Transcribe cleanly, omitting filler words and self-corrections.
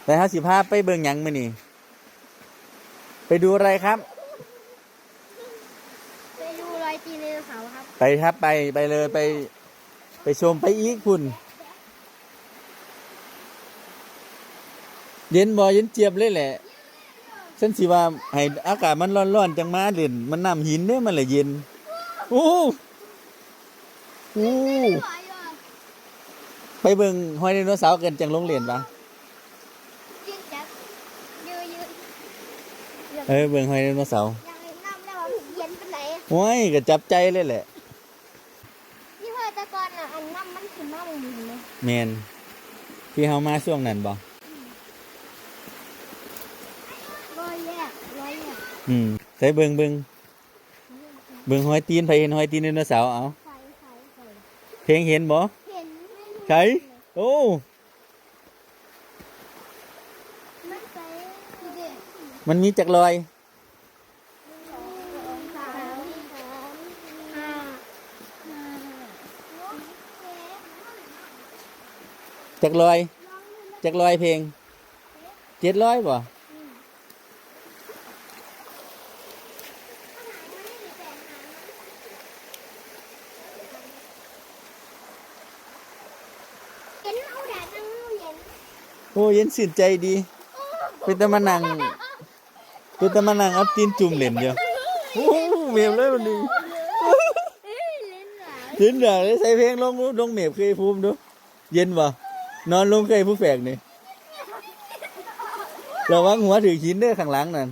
แต่55ไปเบิ่งหยังมื้อนี่ไปดูอะไรครับ ไปดูรอยตีนไดโนเสาร์ครับไปครับไปเลยไปชมไปอีกคุณเย็นบ่เย็นเจี๊ยบเลยแหละฉันสิว่าให้อากาศมันร้อนๆจังมาเล่นมันน้ำหินเด้มันเลยเย็นโอ้โหไปเบิ่งหอยไดโนเสาร์กันจังโรงเรียนปะยืนจับยืนเบิ่งหอยไดโนเสาร์ยังเล่นน้ำแล้วว่าเย็นเป็นไหนโอ้ยก็จับใจเลยแหละนี่ว่าแต่ก่อนอ่ะอันน้ำมันขึ้นมาหมุนเลย แมนที่เฮามาช่วงนั้นบ่รอยแยกใส่เบิ่งหอยตีนไผเห็นหอยตีนไดโนเสาร์เอาใส่เพลงเห็นบ่เห็นใช่โอ้มันใส่ดูดิ มันมีจักรอย1 2 3 จักรอยเพลง700บ่โอ้เย็นชื่นใจดีเป็นตะมานั่งเอาตีนจุ่มเล่นเดียวโอ้เมียบเลยมันดีเย็นอย่างเลยใส่เพลงลงเมียบเคยภูมิดูเย็นบ่นอนลงเคยผู้แฝกนี่ระวังหัวถือหินเด้อข้างหลังนั่น